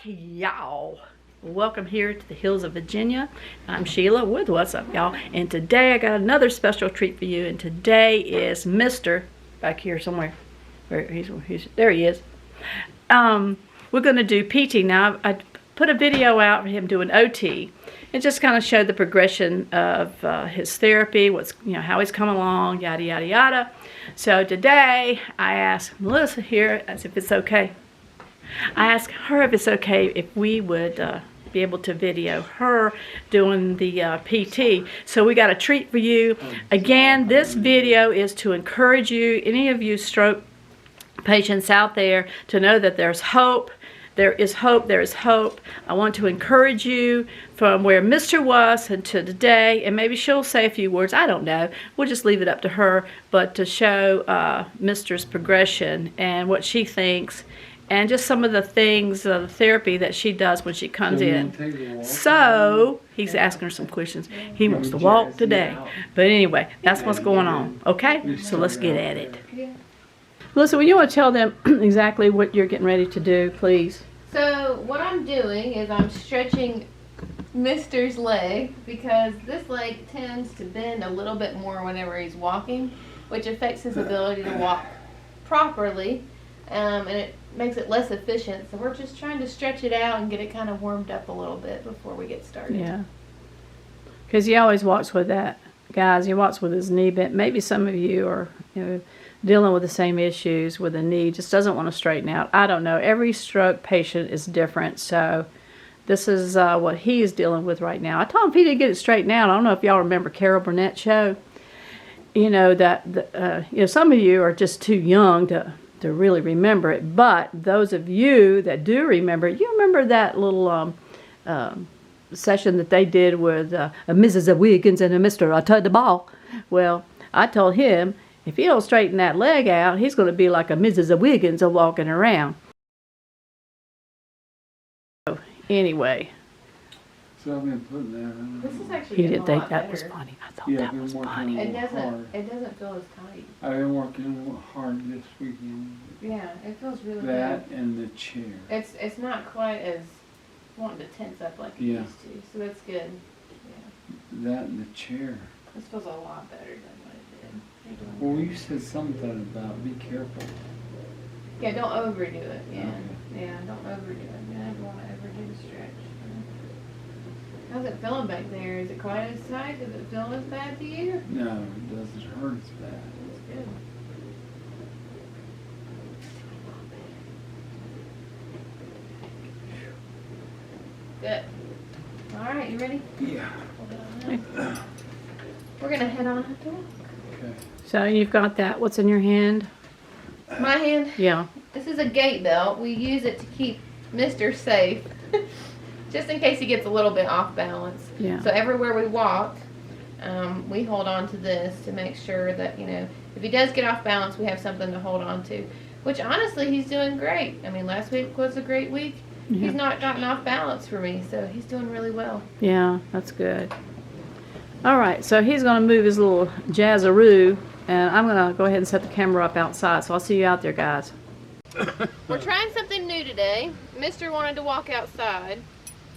Y'all, welcome here to the hills of Virginia. I'm Sheila with What's Up, y'all, and today I got another special treat for you. And today is Mr. back here somewhere. There he is. We're going to do PT. Now I put a video out of him doing OT. It just kind of showed the progression of his therapy, how he's come along, yada yada yada. So today I asked Melissa here as if it's okay. I asked her if it's okay if we would be able to video her doing the PT. So we got a treat for you. Again, this video is to encourage you, any of you stroke patients out there, to know that there's hope. There is hope. There is hope. I want to encourage you from where Mr. was until today, and maybe she'll say a few words. I don't know. We'll just leave it up to her, but to show Mr's progression and what she thinks, and just some of the things, the therapy that she does when she comes in. So he's asking her some questions. He wants to walk today. But anyway, that's what's going on. Okay? So let's get at it. Melissa, will you want to tell them exactly what you're getting ready to do, please? So what I'm doing is I'm stretching Mr's leg, because this leg tends to bend a little bit more whenever he's walking, which affects his ability to walk properly, and it makes it less efficient. So we're just trying to stretch it out and get it kind of warmed up a little bit before we get started. Yeah. Because he always walks with that. Guys, he walks with his knee bent. Maybe some of you are, dealing with the same issues with the knee, just doesn't want to straighten out. I don't know. Every stroke patient is different, so this is what he is dealing with right now. I told him if he didn't get it straightened out, I don't know if y'all remember Carol Burnett's show. Some of you are just too young to really remember it, but those of you that do remember it, you remember that little session that they did with a Mrs. Wiggins and a Mr. Tud the Ball. Well, I told him, if he don't straighten that leg out, he's going to be like a Mrs. Wiggins walking around. So, anyway. So I've been putting that in. This is actually He getting didn't a think lot that better. was funny. I thought Yeah, that I've been was working funny. on It doesn't feel as tight. I've been working hard this weekend. Yeah, it feels really That good. and the chair. It's not quite as wanting to tense up like it used to, so that's good. Yeah, That and the chair. this feels a lot better than what it did. You're doing Well, great. you said something about be careful. Yeah, don't overdo it. Yeah, Okay. yeah, don't overdo it. You never want to overdo the stretch. How's it feeling back there? Is it quite as tight? Does it feel as bad to you? No, it doesn't hurt as bad. That's good. Good. All right, you ready? Yeah. We're gonna head on up to walk. Okay. So you've got that. What's in your hand? My hand. Yeah. This is a gait belt. We use it to keep Mr. safe, just in case he gets a little bit off balance. Yeah. So everywhere we walk, we hold on to this to make sure that, if he does get off balance, we have something to hold on to. Which honestly, he's doing great. I mean, last week was a great week. Yeah. He's not gotten off balance for me, so he's doing really well. Yeah, that's good. All right, so he's going to move his little jazzaroo, and I'm going to go ahead and set the camera up outside, so I'll see you out there, guys. We're trying something new today. Mr. wanted to walk outside,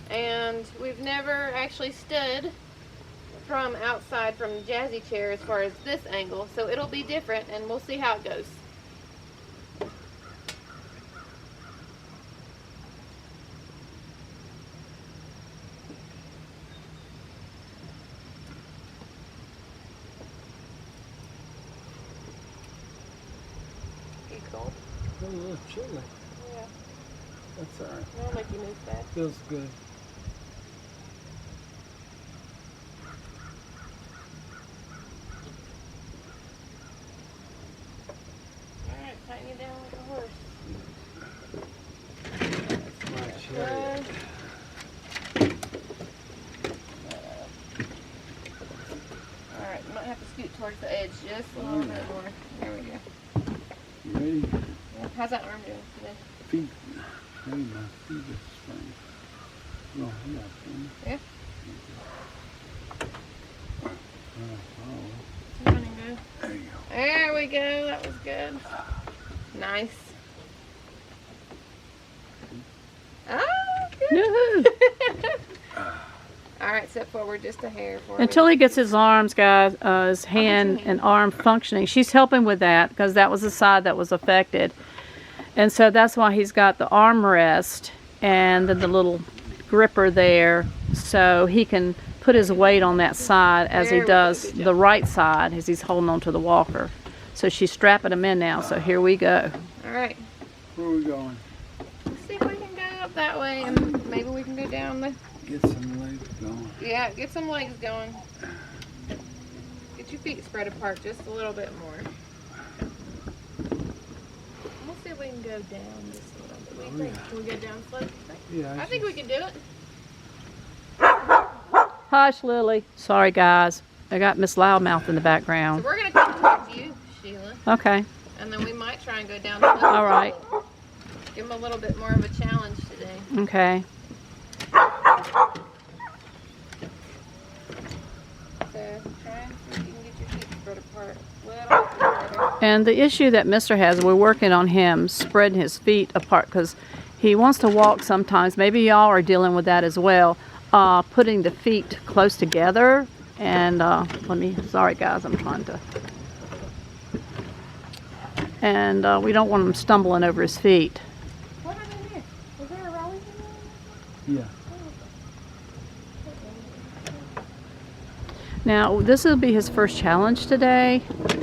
and we've never actually stood from outside from the jazzy chair as far as this angle, so it'll be different, and we'll see how it goes. You cold? A little chilly. Yeah. That's all right. That'll make you move fast. Feels good. Alright, tighten you down like a horse. That's my chair. Good. Alright, you might have to scoot towards the edge just a little bit more. There we go. You ready? How's that arm doing today? Feet. Hey, my feet are strong. No, yeah. Yeah? Oh, Running good. there you go. There we go. That was good. Nice. Ah! Yoo-hoo. All right, step forward just a hair for Until me. he gets his arms, guys, his hand and arm functioning. She's helping with that because that was the side that was affected. And so that's why he's got the armrest and then the little gripper there so he can put his weight on that side as he does the right side as he's holding on to the walker. So she's strapping him in now, so here we go. All right. Where are we going? Let's see if we can go up that way and maybe we can go down the... Get some legs going. Yeah, get some legs going. Get your feet spread apart just a little bit more. We'll see if we can go down just a little bit. What do you think? Can we go down slow? Yeah. I think we can do it. Hush, Lily. Sorry, guys. I got Miss Loudmouth in the So background. we're going to come towards you, Sheila. Okay. And then we might try and go down the All right. Give him a little bit more of a challenge today. Okay. So try and see if you can get your feet spread apart a little bit better. And the issue that Mr. has, we're working on him spreading his feet apart because he wants to walk sometimes. Maybe y'all are dealing with that as well. Putting the feet close together. And sorry guys, I'm trying to. And we don't want him stumbling over his feet. What happened here? Was there a rally? Yeah. Now, this will be his first challenge today,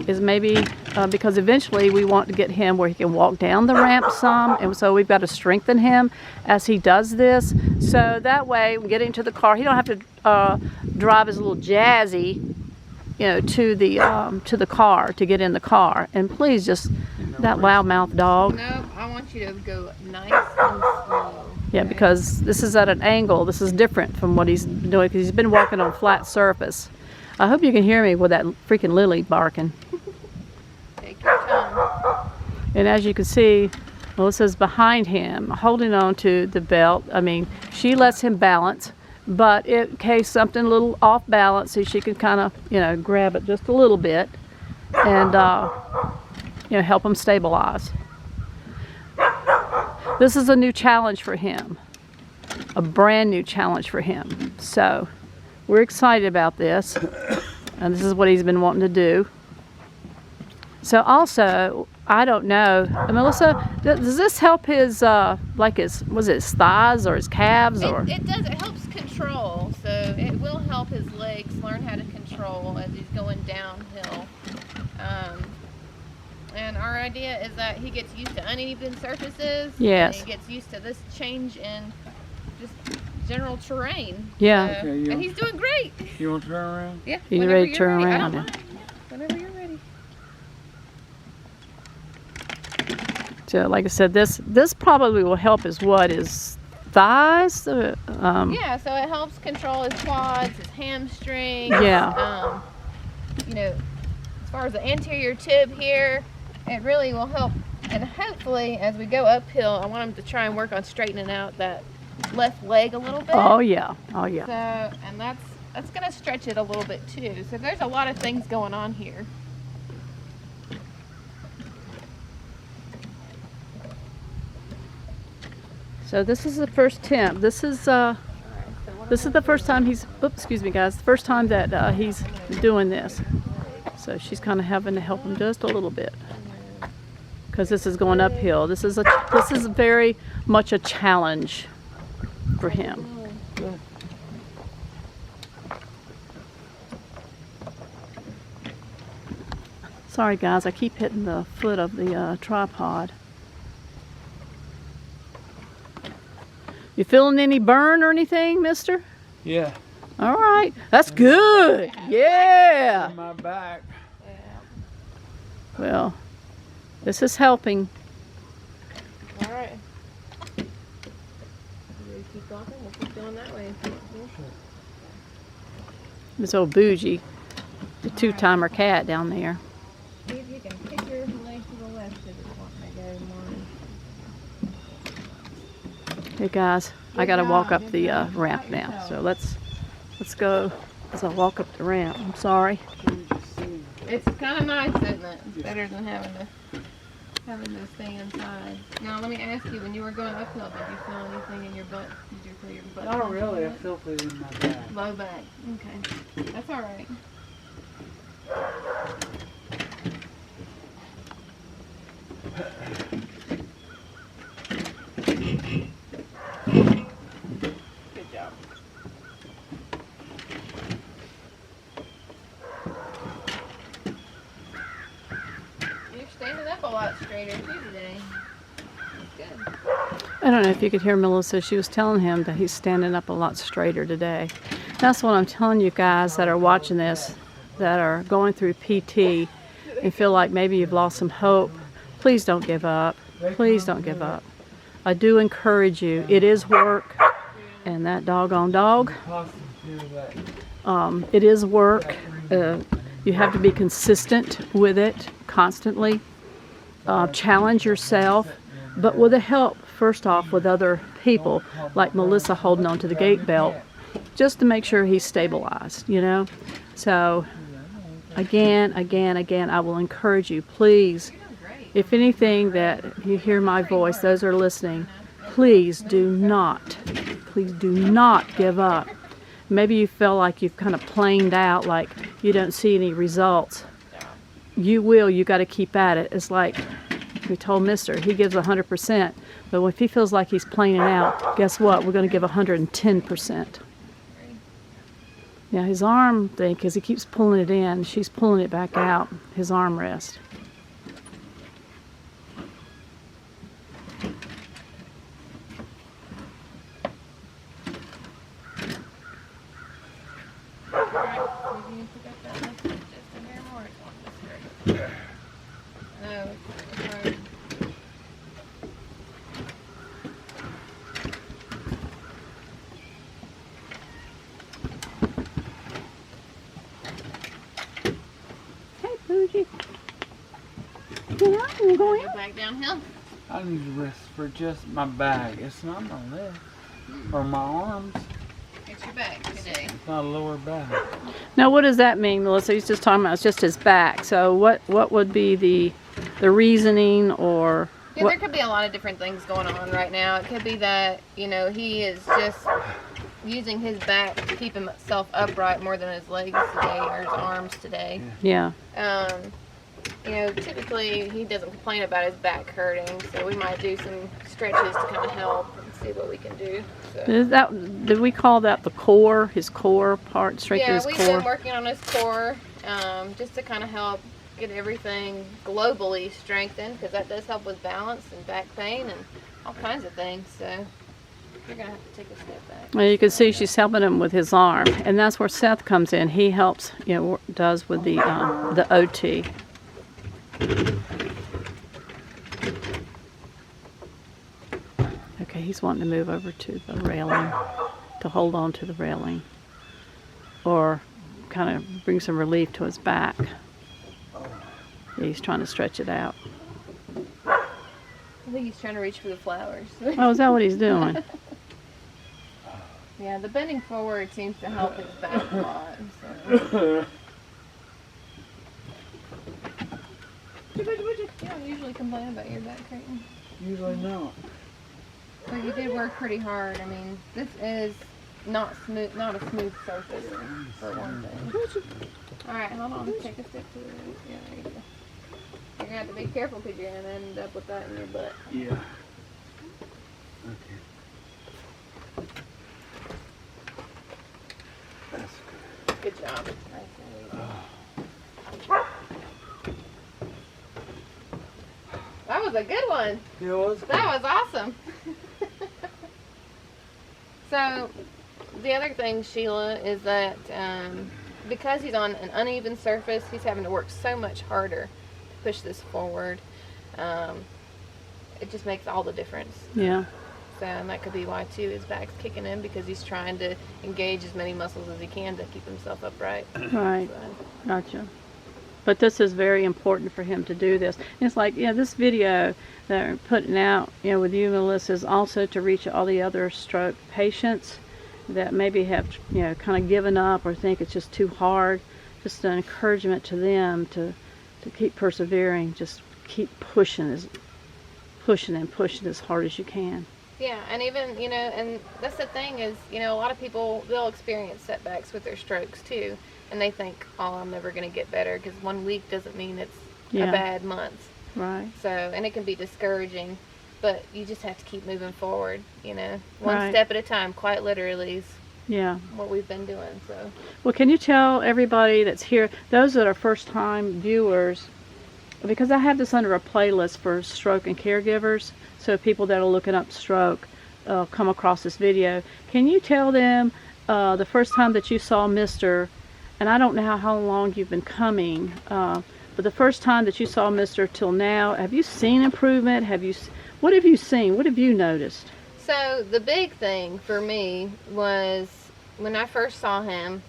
is maybe because eventually we want to get him where he can walk down the ramp some, and so we've got to strengthen him as he does this. So that way, we get into the car. He don't have to drive his little jazzy, to the car to get in the car. And please, just that loudmouth dog. No, I want you to go nice and slow. Yeah, because this is at an angle. This is different from what he's doing because he's been walking on flat surface. I hope you can hear me with that freaking Lily barking. Take your time. And as you can see, Melissa's behind him, holding on to the belt. I mean, she lets him balance, but in case something a little off balance, so she can kind of, grab it just a little bit and, help him stabilize. This is a new challenge for him, a brand new challenge for him. So we're excited about this, and this is what he's been wanting to do. So also, I don't know, Melissa, does this help his, was it his thighs or his calves? Or? It does, it helps control, so it will help his legs learn how to control as he's going downhill. And our idea is that he gets used to uneven surfaces. Yes. And he gets used to this change in just general terrain. Yeah. So, Okay, and he's doing great. You want to turn around? Yeah. He's whenever ready to you're turn ready. I around. don't mind. Whenever you're ready. So like I said, this probably will help his thighs? Yeah, so it helps control his quads, his hamstrings. Yeah. As far as the anterior tib here, it really will help. And hopefully, as we go uphill, I want him to try and work on straightening out that left leg a little bit. Oh yeah. Oh yeah. So, and that's going to stretch it a little bit too. So there's a lot of things going on here. So this is the first attempt. This is the first time he's. Oops, excuse me, guys. The first time that he's doing this. So she's kind of having to help him just a little bit because this is going uphill. This is very much a challenge for him. Sorry, guys. I keep hitting the foot of the tripod. You feeling any burn or anything, mister? Yeah. All right. That's good. Yeah. On my back. Well, this is helping. All right. You ready to keep walking? We'll keep going that way. This old bougie, the two-timer cat down there. See if you can kick your leg to the left if it's wanting to go more. Hey guys, I gotta walk up the ramp now. So let's go as I walk up the ramp. I'm sorry. It's kind of nice, isn't it? It's better than having to stay inside. Now, let me ask you, when you were going uphill, did you feel anything in your butt? Did your where your butt Not comes really. I in. felt it in my back. Low back. Okay. That's all right. Good job. You're standing up a lot straighter too today. That's good. I don't know if you could hear Melissa. She was telling him that he's standing up a lot straighter today. That's what I'm telling you guys that are watching this, that are going through PT and feel like maybe you've lost some hope. Please don't give up. Please don't give up. I do encourage you. It is work, and that doggone dog, it is work. You have to be consistent with it constantly. Challenge yourself, but with the help, first off, with other people, like Melissa holding on to the gate belt, just to make sure he's stabilized, you know? So, again, I will encourage you, please, if anything that you hear my voice, those who are listening, please do not give up. Maybe you feel like you've kind of planed out, like you don't see any results. You will. You got to keep at it. It's like we told Mister, he gives 100%, but if he feels like he's planing out, guess what? We're going to give 110%. Yeah, his arm thing, because he keeps pulling it in, she's pulling it back out, his armrest. Bougie. Get out and go in. Go back downhill. I need to rest for just my back. It's not my legs or my arms. It's your back today. It's not a lower back. Now, what does that mean, Melissa? He's just talking about it's just his back. So, what would be the reasoning, or Yeah, what? there could be a lot of different things going on right now. It could be that, you know, he is just using his back to keep himself upright more than his legs today or his arms today. Yeah. You know, typically he doesn't complain about his back hurting, so we might do some stretches to kind of help and see what we can do. So. Is that, did we call that the core? His core part, straight to his We've core. been working on his core just to kind of help get everything globally strengthened, because that does help with balance and back pain and all kinds of things. So you're gonna have to take a step back. Well, you can see she's helping him with his arm, and that's where Seth comes in. He helps, you know, does with the OT. Okay, he's wanting to move over to the railing, to hold on to the railing, or kind of bring some relief to his back. Yeah, he's trying to stretch it out. I think he's trying to reach for the flowers. Oh, is that what he's doing? Yeah, the bending forward seems to help his back a lot. So. You don't usually complain about your back hurting. Usually not. But you did work pretty hard. I mean, this is not a smooth surface for one thing. All right, hold on. Take a step to the right. Yeah, there you go. You're gonna have to be careful because you're gonna end up with that in your butt. Yeah. Okay. That's good. Good job. Nice and easy. That was a good one. It was good. That was awesome. So, the other thing, Sheila, is that because he's on an uneven surface, he's having to work so much harder to push this forward. It just makes all the difference. Yeah. So, and that could be why, too, his back's kicking in, because he's trying to engage as many muscles as he can to keep himself upright. Right. So, Gotcha. But this is very important for him to do this. And it's like, this video that we're putting out, with you, Melissa, is also to reach all the other stroke patients that maybe have, kind of given up or think it's just too hard. Just an encouragement to them to keep persevering. Just keep pushing as hard as you can. Yeah, and even, you know, and that's the thing is, you know, a lot of people, they'll experience setbacks with their strokes too, and they think, oh, I'm never going to get better, because 1 week doesn't mean it's Yeah. a bad month. Right. So, and it can be discouraging, but you just have to keep moving forward, you know, one Right. step at a time, quite literally is Yeah. what we've been doing, so. Well, can you tell everybody that's here, those that are first-time viewers, because I have this under a playlist for stroke and caregivers, so people that are looking up stroke come across this video. Can you tell them the first time that you saw Mr., and I don't know how long you've been coming, but the first time that you saw Mr. till now, have you seen improvement? What have you seen? What have you noticed? So the big thing for me was when I first saw him,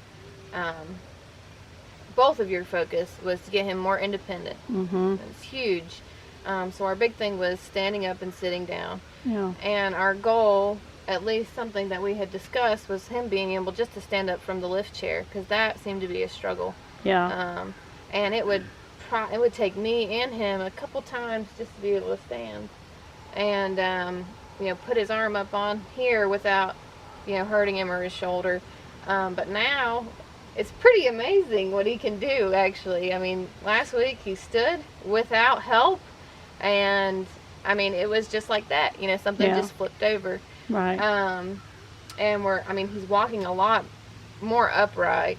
both of your focus was to get him more independent. Mm-hmm. It's huge. So our big thing was standing up and sitting down. Yeah. And our goal, at least something that we had discussed, was him being able just to stand up from the lift chair, because that seemed to be a struggle. Yeah. And it would take me and him a couple times just to be able to stand. And you know, put his arm up on here without, you know, hurting him or his shoulder. But now it's pretty amazing what he can do, actually. I mean, last week he stood without help, and I mean, it was just like that, you know, something Yeah. just flipped over. Right. And he's walking a lot more upright.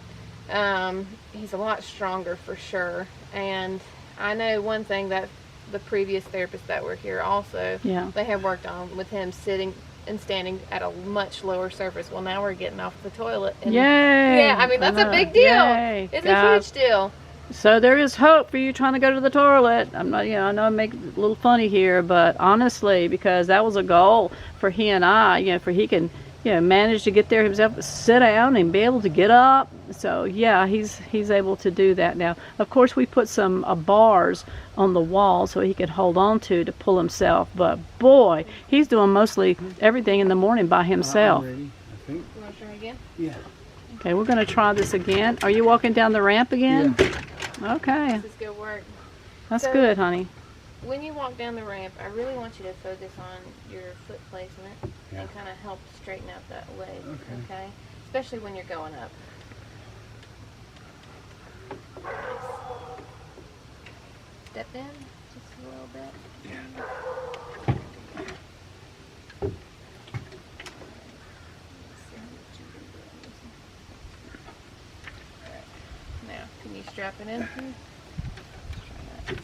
He's a lot stronger for sure. And I know one thing that the previous therapists that were here also, Yeah. they have worked on with him sitting and standing at a much lower surface. Well, now we're getting off the toilet. And Yay! yeah, I mean, that's a big deal. Yay. It's Guys, a huge deal. So there is hope for you trying to go to the toilet. I'm not, you know, I know I make it a little funny here, but honestly, because that was a goal for he and I, you know, for he can, you know, manage to get there himself, sit down and be able to get up. So yeah, he's able to do that now. Of course, we put some bars on the wall so he could hold on to pull himself. But boy, he's doing mostly everything in the morning by himself. I'm ready, I think. You want to try again? Yeah. Okay, we're going to try this again. Are you walking down the ramp again? Yeah. Okay, This is good work. that's So- good, honey. When you walk down the ramp, I really want you to focus on your foot placement Yeah. and kind of help straighten out that leg, Okay. okay? Especially when you're going up. Nice. Step in just a little bit. Alright. Now, can you strap it in? Please? Let's try that.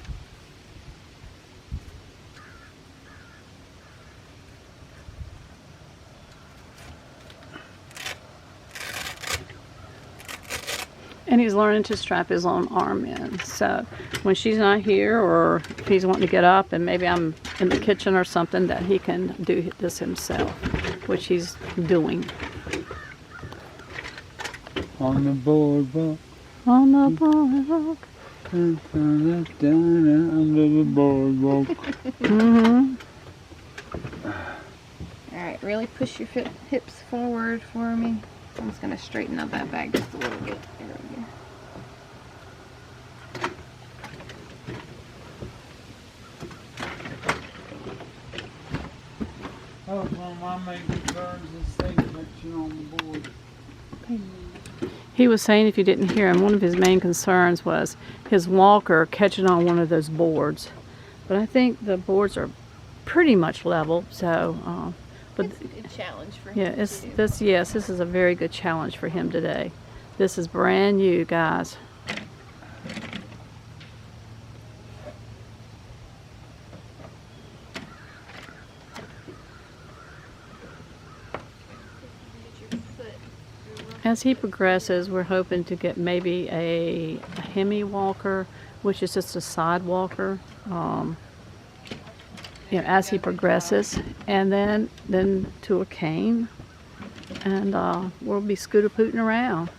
And he's learning to strap his own arm in. So when she's not here, or if he's wanting to get up and maybe I'm in the kitchen or something, that he can do this himself, which he's doing. On the boardwalk. On the boardwalk. Under the boardwalk. Mm-hmm. Alright, really push your hips forward for me. I'm just going to straighten out that back just a little bit. There we go. Oh, well, my main concerns is safety connection on the board. He was saying, if you didn't hear him, one of his main concerns was his walker catching on one of those boards. But I think the boards are pretty much level, so but It's a good challenge for him. yeah, this is a very good challenge for him today. This is brand new, guys. As he progresses, we're hoping to get maybe a hemi walker, which is just a side walker. You know, as he progresses, and then to a cane, and we'll be scooter pooting around,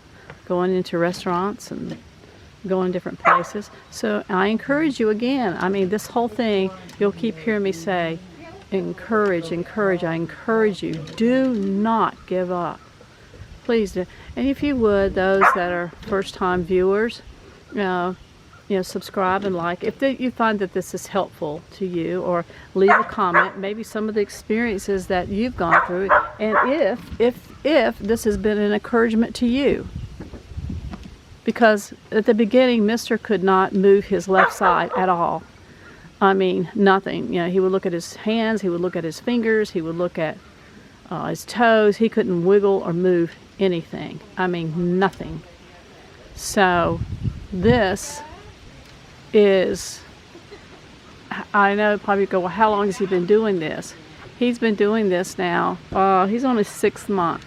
going into restaurants and going different places. So I encourage you again. I mean, this whole thing, you'll keep hearing me say, encourage. I encourage you. Do not give up. Please do. And if you would, those that are first-time viewers, subscribe and like if you find that this is helpful to you, or leave a comment, maybe some of the experiences that you've gone through, and if this has been an encouragement to you. Because at the beginning, Mr. could not move his left side at all. I mean, nothing. He would look at his hands, he would look at his fingers, he would look at his toes. He couldn't wiggle or move anything. I mean, nothing. So this is, I know probably go, well, how long has he been doing this? He's been doing this now, he's on his 6th month.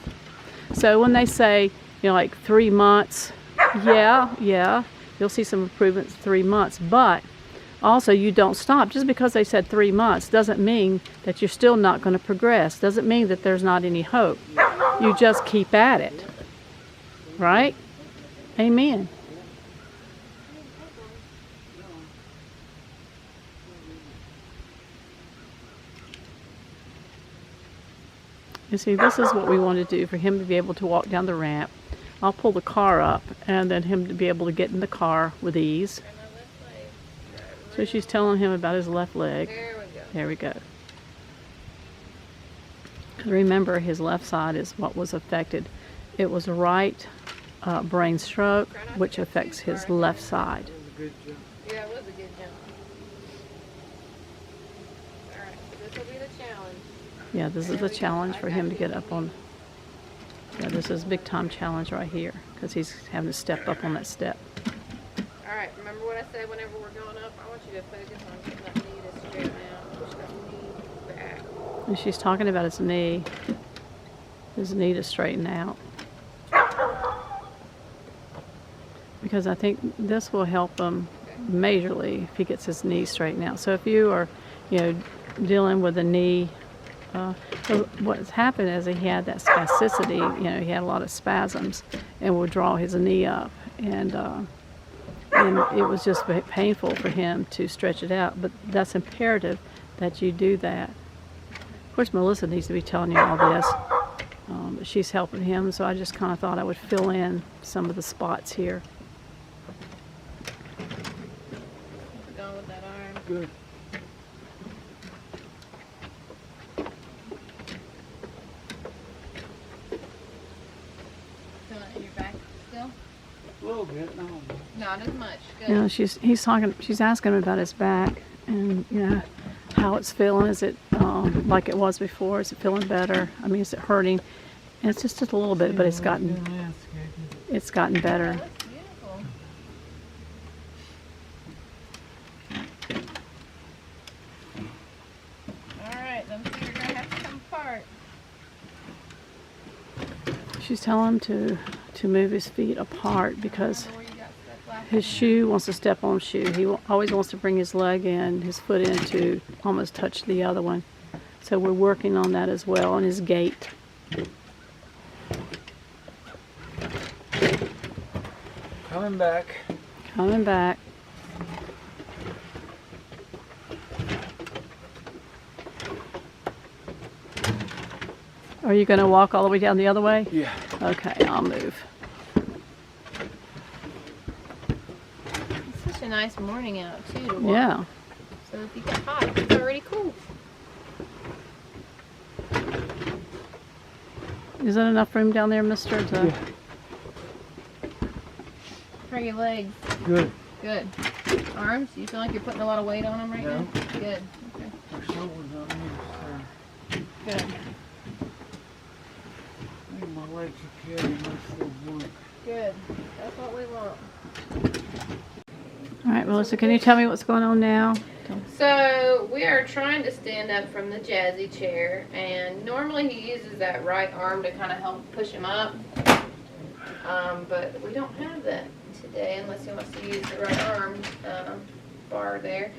So when they say, like 3 months, yeah, you'll see some improvements in 3 months, but also you don't stop. Just because they said 3 months doesn't mean that you're still not going to progress, doesn't mean that there's not any hope. You just keep at it, right? Amen. You see, this is what we want to do for him to be able to walk down the ramp. I'll pull the car up, and then him to be able to get in the car with ease. So she's telling him about his left leg. There we go. Remember, his left side is what was affected. It was a right brain stroke, which affects his left side. Yeah, it was a good jump. Alright, so this will be the challenge. Yeah, this is the challenge for him to get up on. Yeah, this is a big time challenge right here, because he's having to step up on that step. Alright, remember what I said whenever we're going up? I want you to focus on getting that knee to straighten out. Push that knee back. And she's talking about his knee to straighten out. Because I think this will help him majorly if he gets his knee straightened out. So if you are, dealing with a knee, what's happened is he had that spasticity, he had a lot of spasms and would draw his knee up. And it was just painful for him to stretch it out. But that's imperative that you do that. Of course, Melissa needs to be telling you all this. But she's helping him, so I just kind of thought I would fill in some of the spots here. Going with that arm. Good. Feeling it in your back still? A little bit, no. Not as much. Good. She's asking him about his back and how it's feeling. Is it like it was before? Is it feeling better? I mean, is it hurting? And it's just a little bit, but it's gotten better. That's beautiful. Alright, them feet are going to have to come apart. She's telling him to move his feet apart because Remember where you got stuck last his time? shoe wants to step on shoe. He always wants to bring his leg in, his foot in to almost touch the other one. So we're working on that as well, on his gait. Coming back. Coming back. Are you going to walk all the way down the other way? Yeah. Okay, I'll move. It's such a nice morning out, too, to walk. Yeah. So if you get hot, it's already cool. Is that enough room down there, mister? Yeah. How are your legs? Good. Good. Arms? You feel like you're putting a lot of weight on them right No. now? Good. Okay. My shoulders on me, Good. so I think my legs are carrying most of the work. Good. That's what we want. All right, Melissa, can you tell me what's going on now? So we are trying to stand up from the jazzy chair, and normally he uses that right arm to kind of help push him up, but we don't have that today unless he wants to use the right arm bar there.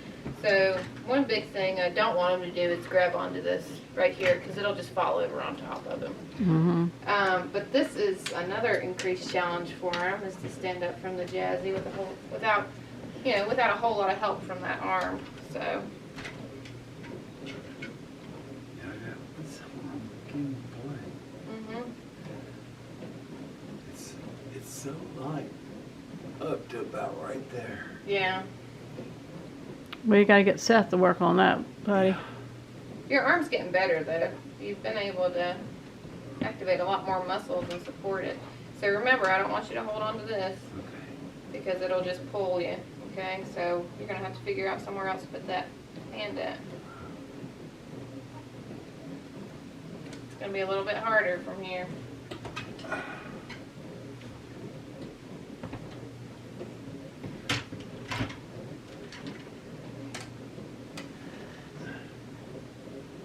So one big thing I don't want him to do is grab onto this right here because it'll just fall over on top of him. Mm-hmm. But this is another increased challenge for him, is to stand up from the jazzy without a whole lot of help from that arm. So Yeah, I got some fucking blood. mhm. It's so light. up to about right there. Yeah. Well, you gotta get Seth to work on that, buddy. Your arm's getting better though. You've been able to activate a lot more muscles and support it. So remember, I don't want you to hold on to this because it'll just pull you. Okay, so you're gonna have to figure out somewhere else to put that hand at. It's gonna be a little bit harder from here.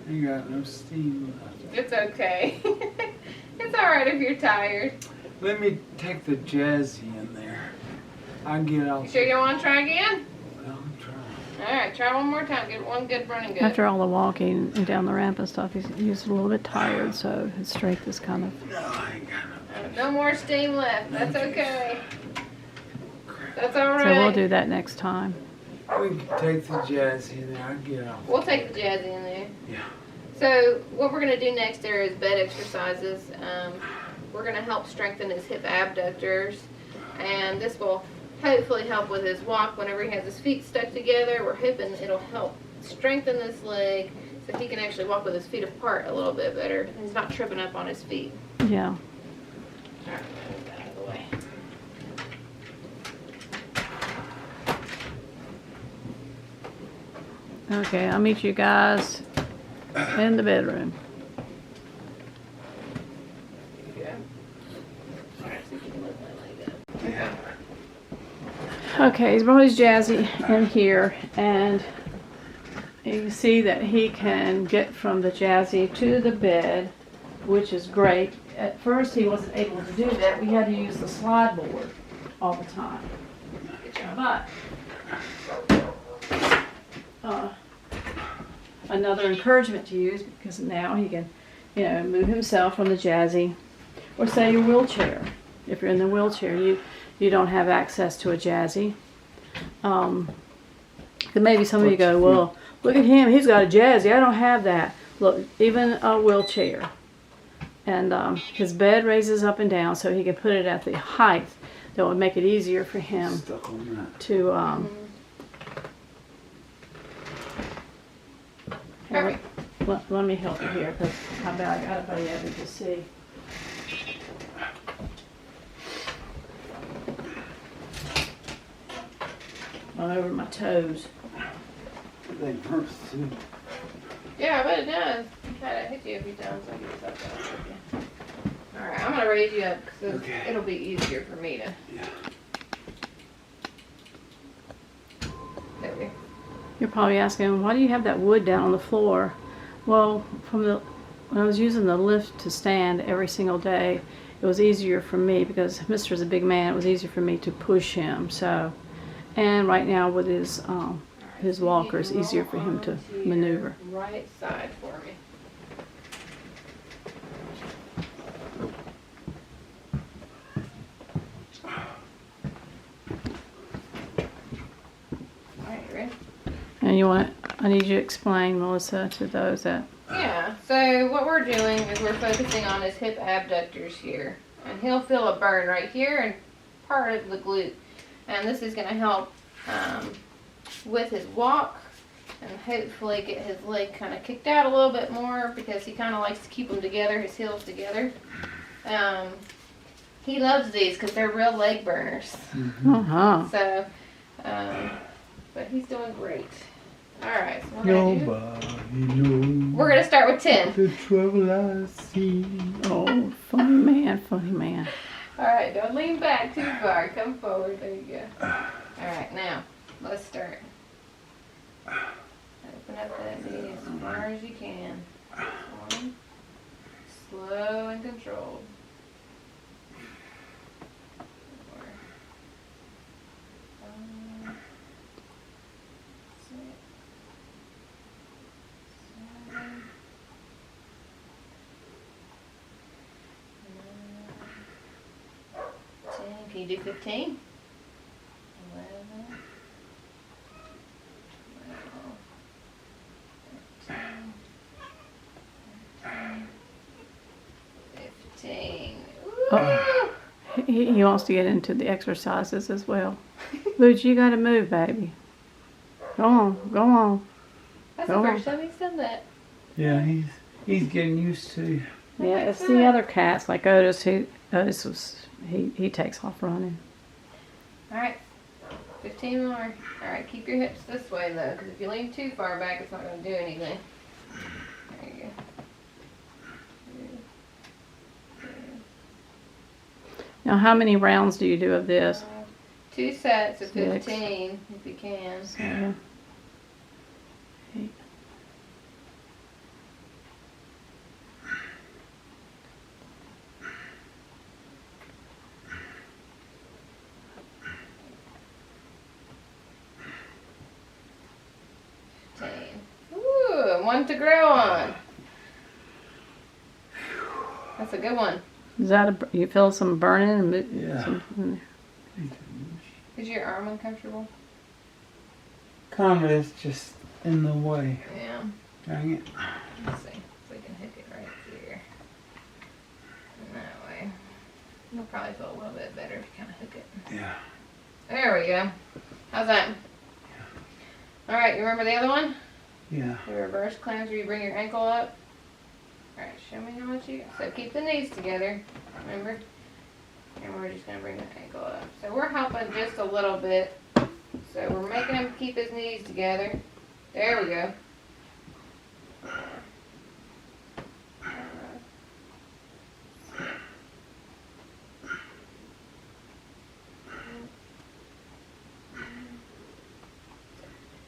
You got no steam left. It's okay. It's alright if you're tired. Let me take the Jazzy in there. I'll get out. You sure you don't want to try again? Well, I'm trying. Alright, try one more time. Get one good running good. After all the walking and down the ramp and stuff, he's a little bit tired, so his strength is kind of... No, I ain't got no. No more steam left. That's okay. That's alright. So we'll do that next time. We can take the Jazzy in there. I'll get out. We'll take the Jazzy in there. Yeah. So what we're going to do next there is bed exercises. We're going to help strengthen his hip abductors, and this will hopefully help with his walk whenever he has his feet stuck together. We're hoping it'll help strengthen this leg so he can actually walk with his feet apart a little bit better. He's not tripping up on his feet. Yeah. All right, move that out of the way. Okay, I'll meet you guys in the bedroom. Yeah. All right, so you can lift my leg up. Okay, he's brought his Jazzy in here, and you can see that he can get from the Jazzy to the bed, which is great. At first, he wasn't able to do that. We had to use the slide board all the time. Good job. But another encouragement to use, because now he can, move himself from the Jazzy, or say your wheelchair. If you're in the wheelchair, you don't have access to a Jazzy. Then maybe some of you go, well, look at him, he's got a Jazzy, I don't have that. Look, even a wheelchair. And his bed raises up and down, so he can put it at the height that would make it easier for him Stuck on that. to Perfect. let me help you here, because I got it by the other to see. All over my toes. They hurt too. Yeah, I bet it does. I've hit you a few times. I'll get yourself down. Alright, I'm going to raise you up because Okay. it'll be easier for me to. Yeah. There we go. You're probably asking, why do you have that wood down on the floor? Well, when I was using the lift to stand every single day, it was easier for me because Mr.'s a big man. It was easier for me to push him. So, and right now with his walker, it's easier for him to maneuver. Right side for me. Alright, you ready? And I need you to explain, Melissa, to those that... Yeah, so what we're doing is we're focusing on his hip abductors here. And he'll feel a burn right here and part of the glute. And this is going to help with his walk and hopefully get his leg kind of kicked out a little bit more because he kind of likes to keep them together, his heels together. He loves these because they're real leg burners. Uh-huh. So, but he's doing great. Alright, so we're going to do... Nobody knows We're going to start with 10. the trouble I see. Oh, funny man, funny man. Alright, don't lean back too far. Come forward. There you go. Alright, now, let's start. Open up that knee as far as you can. One. Slow and controlled. 4. 5. 6. 7. 9. 10. Can you do 15? 11. 12. 13. 15. Woo! He wants to get into the exercises as well. But you gotta move, baby. Go on, go on. That's Go the on. first time he's done that. Yeah, he's getting used to. Yeah, it's the other cats like Otis. He takes off running. All right, 15 more. All right, keep your hips this way though, because if you lean too far back, it's not going to do anything. There you go. 2, 3, Now, how many rounds do you do of this? 2 sets of 6. 15, if you can. 7, 8. Ooh, one to grow on. That's a good one. Is that you feel some burning and Yeah. some, Is your arm uncomfortable? Kind of, it's just in the way. Yeah. Dang it. Let's see if we can hook it right here. And that way. You'll probably feel a little bit better if you kind of hook it. Yeah. There we go. How's that? Alright, you remember the other one? Yeah. The reverse cleanse where you bring your ankle up. Alright, show me how much you got. So keep the knees together, remember? And we're just going to bring the ankle up. So we're helping just a little bit. So we're making him keep his knees together. There we go.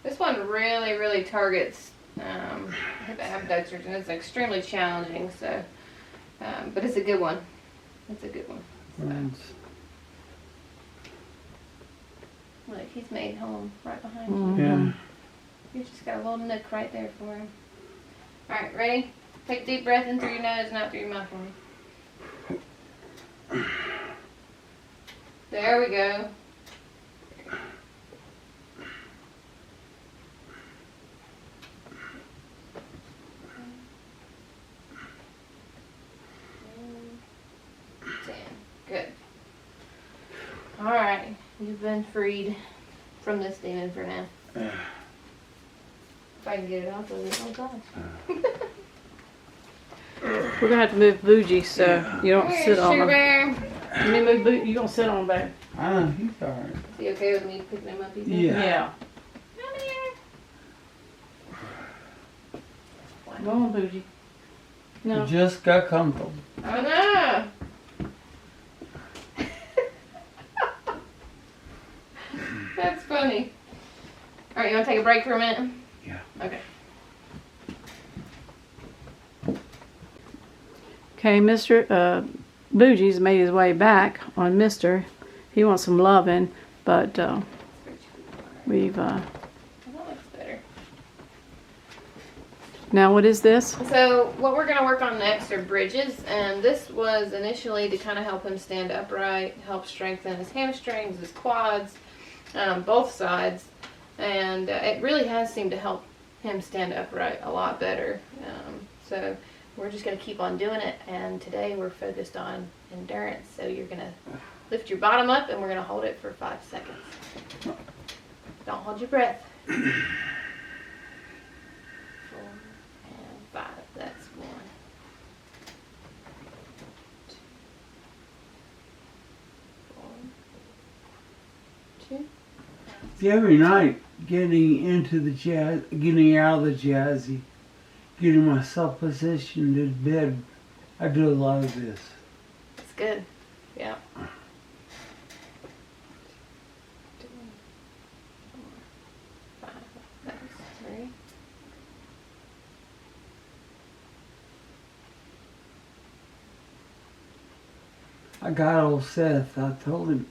This one really targets hip abductors, and it's extremely challenging. So, but it's a good one. It's a good one. Friends. Look, he's made home right behind Mhm. you. Yeah. You just got a little nook right there for him. All right, ready? Take a deep breath in through your nose and out through your mouth for me. There we go. Good. All right, you've been freed from this demon for now. If I can get it off of it. Oh gosh. We're gonna have to move Bougie so you don't Here, sit on Sugar him. Bear. Let me move Bougie. You gonna sit on him, babe? I know, he's alright. Is he okay with me picking him up? You think? Yeah. Come here. Go on, Bougie. No. Just got comfortable. Oh no. That's funny. All right, you want to take a break for a minute? Yeah. Okay. Okay, Mr. Bougie's made his way back on Mr. He wants some loving, but we've That looks better. now what is this? So what we're going to work on next are bridges, and this was initially to kind of help him stand upright, help strengthen his hamstrings, his quads, both sides, and it really has seemed to help him stand upright a lot better. So we're just going to keep on doing it, and today we're focused on endurance. So you're going to lift your bottom up, and we're going to hold it for 5 seconds. Don't hold your breath. 4 and 5. That's 1. 2. 4. 2. See, every night, getting out of the jazzy, getting myself positioned in bed, I do a lot of this. That's good. Yeah. 2, 4, 5. That's 3. I got old Seth, I told him,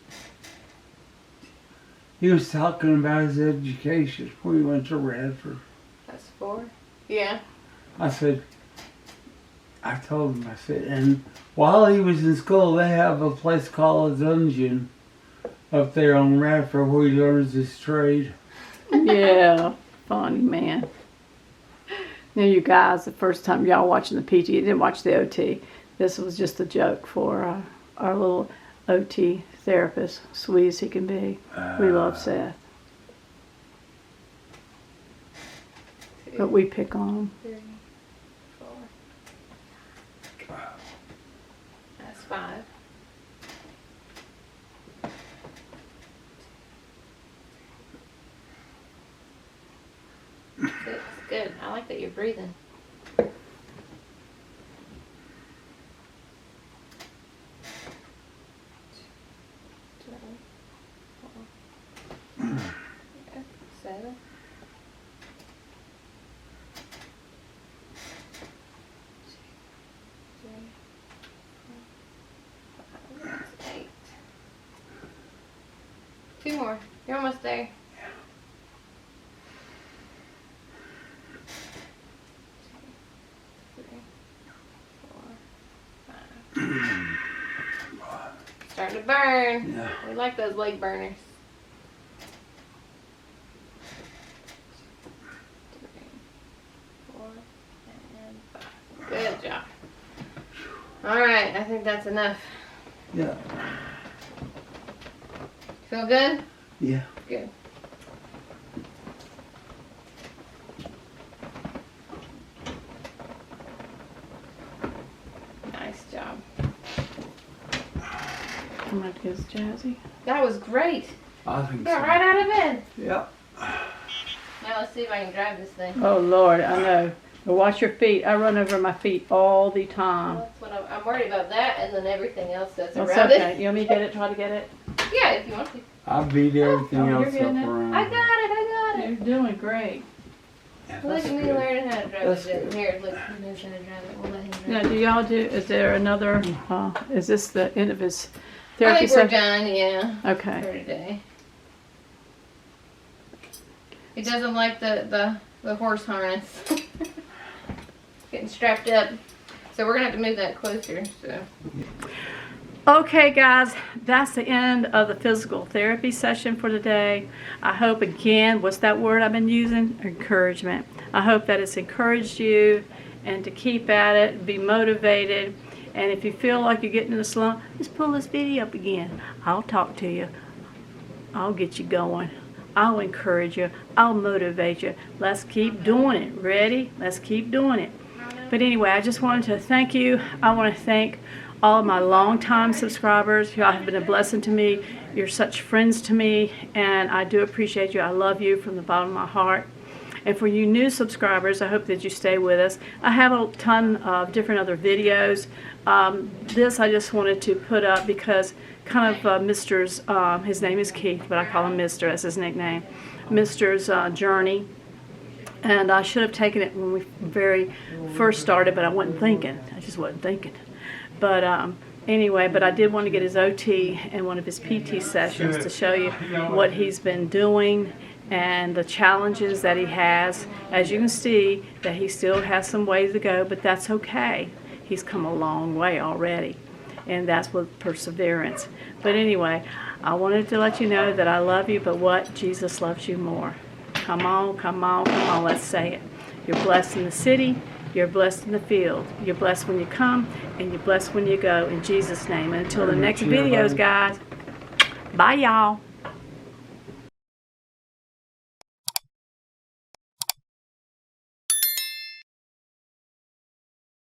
he was talking about his education when he went to Radford. That's 4. Yeah. I told him, and while he was in school, they have a place called a dungeon up there on Radford where he learns his trade. Yeah, funny man. Now you guys, the first time y'all watching the PT, you didn't watch the OT. This was just a joke for our little OT therapist, sweet as he can be. We love Seth. But we pick on him. 3, 4. That's 5. 6. Good. I like that you're breathing. 7. 8. 2 more. You're almost there. 2, 3, 4, 5. Starting to burn. Yeah. We like those leg burners. 3, 4, and 5. Good job. All right, I think that's enough. Yeah. Feel good? Yeah. Good. Nice job. I'm going to get Jazzy. That was great. I think Got so. right out of bed. Yeah. Now let's see if I can drive this thing. Oh, Lord, I know. But watch your feet. I run over my feet all the time. That's what I'm worried about that and then everything else that's That's around okay. it. You want me to get it? Try to get it? Yeah, if you want to. I beat everything Oh, you're else good up now. around. I got it. You're doing great. Yeah, Look that's at me good. learning how to drive That's it. good. Here, look, he knows how to drive it. We'll let him drive Now, it. do y'all do, is there another, is this the end of his I therapy think we're session? done, yeah, Okay. for today. He doesn't like the horse harness. Getting strapped up. So we're going to have to move that closer. So. Okay, guys, that's the end of the physical therapy session for today. I hope, again, what's that word I've been using? Encouragement. I hope that it's encouraged you and to keep at it, be motivated. And if you feel like you're getting in a slump, just pull this video up again. I'll talk to you. I'll get you going. I'll encourage you. I'll motivate you. Let's keep doing it. Ready? Let's keep doing it. But anyway, I just wanted to thank you. I want to thank all of my longtime subscribers. Y'all have been a blessing to me. You're such friends to me, and I do appreciate you. I love you from the bottom of my heart. And for you new subscribers, I hope that you stay with us. I have a ton of different other videos. This I just wanted to put up because kind of Mr's, his name is Keith, but I call him Mr. That's his nickname, Mr's journey. And I should have taken it when we very first started, but I wasn't thinking. I just wasn't thinking. But anyway, but I did want to get his OT and one of his PT sessions to show you what he's been doing and the challenges that he has. As you can see, that he still has some ways to go, but that's okay. He's come a long way already, and that's with perseverance. But anyway, I wanted to let you know that I love you, but what? Jesus loves you more. Come on, come on, come on, let's say it. You're blessed in the city, you're blessed in the field. You're blessed when you come, and you're blessed when you go. In Jesus' name. And until the next videos, guys, bye, y'all.